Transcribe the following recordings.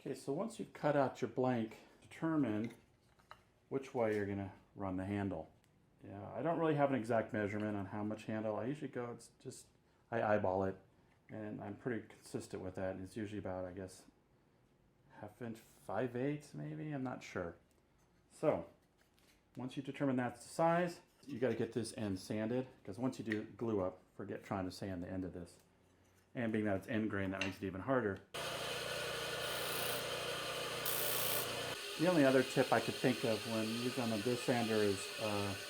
Okay, so once you've cut out your blank, determine which way you're going to run the handle. Yeah, I don't really have an exact measurement on how much handle. I usually go, it's just, I eyeball it, and I'm pretty consistent with that. And it's usually about, I guess, 1/2 inch, 5/8 maybe, I'm not sure. So, once you determine that's the size, you got to get this end sanded, because once you do glue up, forget trying to sand the end of this. And being that it's end grain, that makes it even harder. The only other tip I could think of when using a disc sander is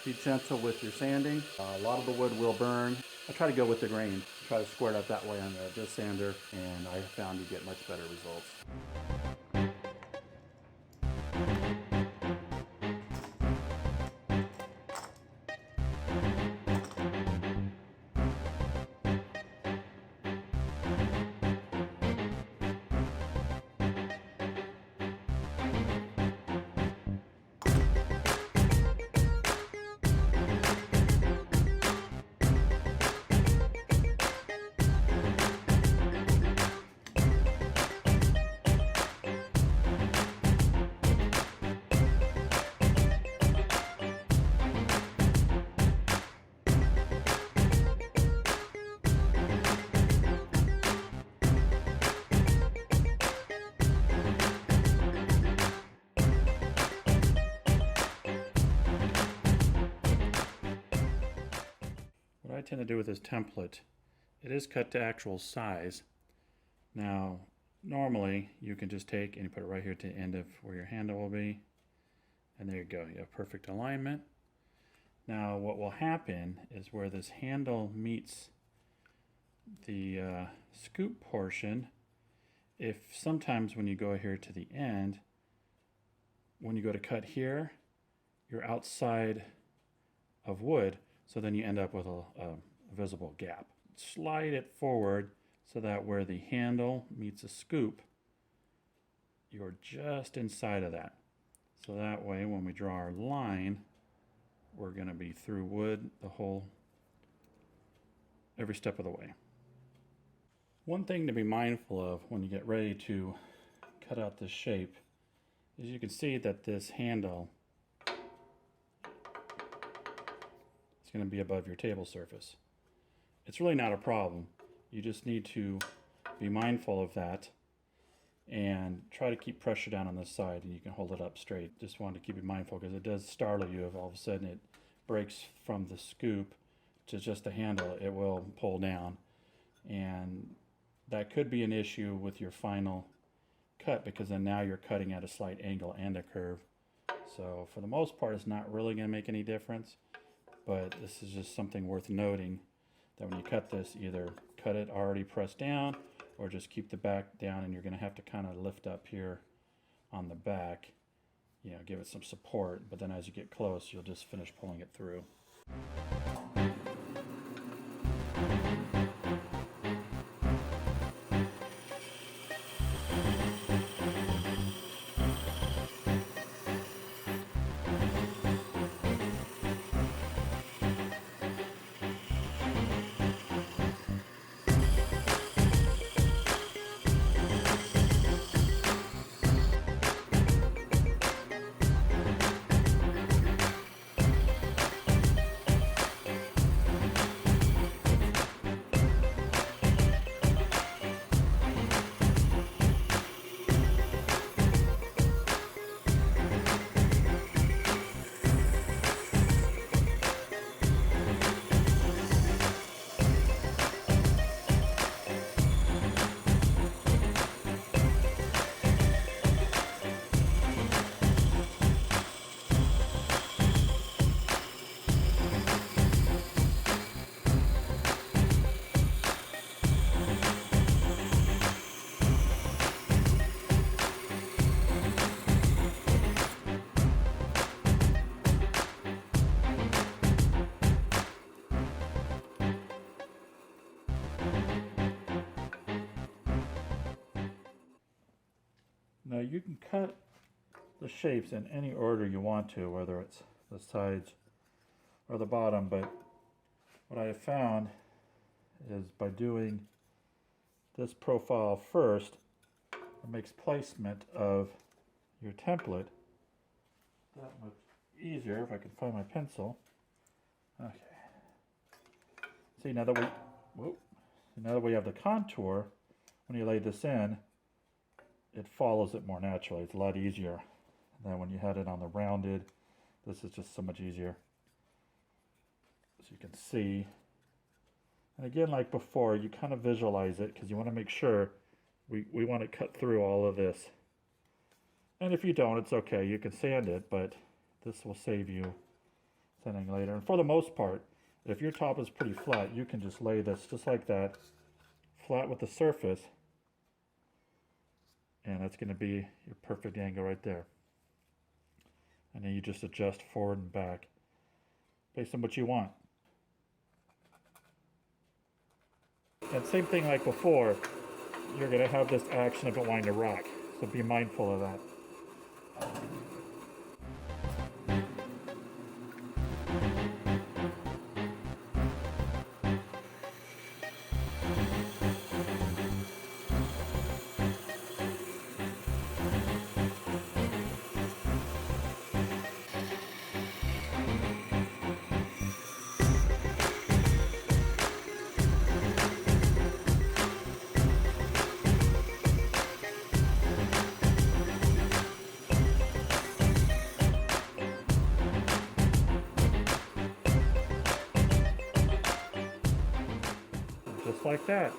be gentle with your sanding. A lot of the wood will burn. I try to go with the grain. Try to square it up that way on the disc sander, and I found you get much better results. What I tend to do with this template, it is cut to actual size. Now, normally you can just take and you put it right here to the end of where your handle will be. And there you go, you have perfect alignment. Now what will happen is where this handle meets the scoop portion, if sometimes when you go here to the end, when you go to cut here, you're outside of wood, so then you end up with a visible gap. Slide it forward so that where the handle meets a scoop, you're just inside of that. So that way when we draw our line, we're going to be through wood every step of the way. One thing to be mindful of when you get ready to cut out this shape is you can see that this handle is going to be above your table surface. It's really not a problem. You just need to be mindful of that and try to keep pressure down on this side, and you can hold it up straight. Just wanted to keep you mindful because it does startle you if all of a sudden it breaks from the scoop to just the handle. It will pull down, and that could be an issue with your final cut because then now you're cutting at a slight angle and a curve. So for the most part, it's not really going to make any difference, but this is just something worth noting, that when you cut this, either cut it already pressed down or just keep the back down, and you're going to have to kind of lift up here on the back, you know, give it some support, but then as you get close, you'll just finish pulling it through. Now you can cut the shapes in any order you want to, whether it's the sides or the bottom, but what I have found is by doing this profile first, it makes placement of your template that much easier. If I can find my pencil. Okay. See, now that we have the contour, when you lay this in, it follows it more naturally. It's a lot easier than when you had it on the rounded. This is just so much easier. So you can see. And again, like before, you kind of visualize it because you want to make sure we want to cut through all of this. And if you don't, it's okay. You can sand it, but this will save you sanding later. And for the most part, if your top is pretty flat, you can just lay this just like that, flat with the surface. And that's going to be your perfect angle right there. And then you just adjust forward and back based on what you want. And same thing like before, you're going to have this action of it wanting to rock. So be mindful of that. Just like that.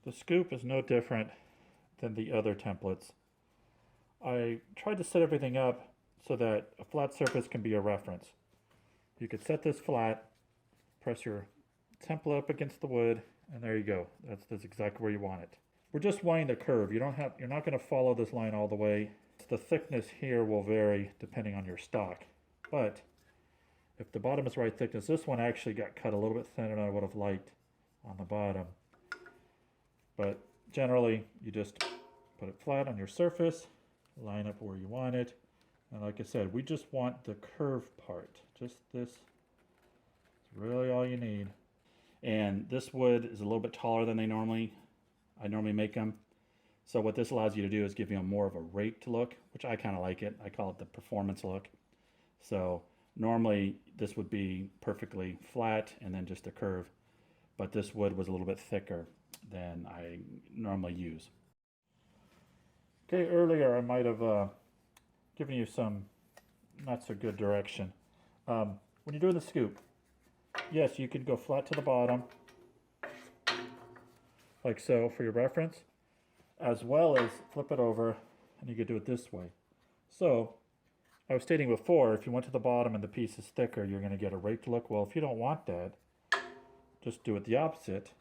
The scoop is no different than the other templates. I tried to set everything up so that a flat surface can be a reference. You could set this flat, press your template up against the wood, and there you go. That's exactly where you want it. We're just wanting the curve. You're not going to follow this line all the way. The thickness here will vary depending on your stock. But if the bottom is the right thickness, this one actually got cut a little bit thinner than I would have liked on the bottom. But generally, you just put it flat on your surface, line up where you want it. And like I said, we just want the curve part. Just this is really all you need. And this wood is a little bit taller than I normally make them. So what this allows you to do is give you more of a raked look, which I kind of like it. I call it the performance look. So normally this would be perfectly flat and then just a curve, but this wood was a little bit thicker than I normally use. Okay, earlier I might have given you some not so good direction. When you're doing the scoop, yes, you could go flat to the bottom, like so for your reference, as well as flip it over, and you could do it this way. So I was stating before, if you went to the bottom and the piece is thicker, you're going to get a raked look. Well, if you don't want that, just do it the opposite.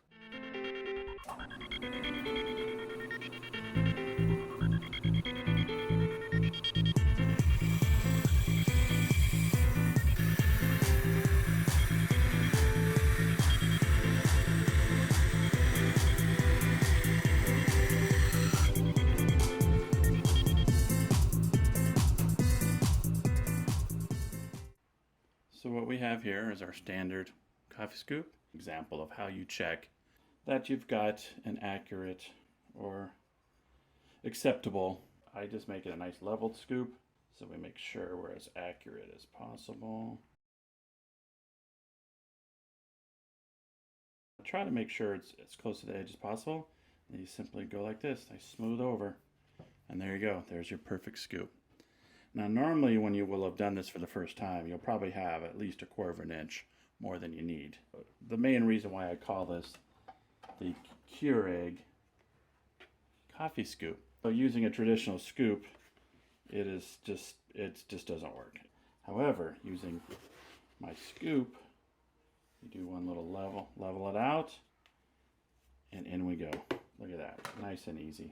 So what we have here is our standard coffee scoop example of how you check that you've got an accurate or acceptable. I just make it a nice leveled scoop so we make sure we're as accurate as possible. Try to make sure it's as close to the edge as possible. And you simply go like this, nice smooth over, and there you go. There's your perfect scoop. Now normally when you will have done this for the first time, you'll probably have at least 1/4 inch more than you need. The main reason why I call this the Keurig coffee scoop. So using a traditional scoop, it just doesn't work. However, using my scoop, you do one little level it out, and in we go. Look at that, nice and easy.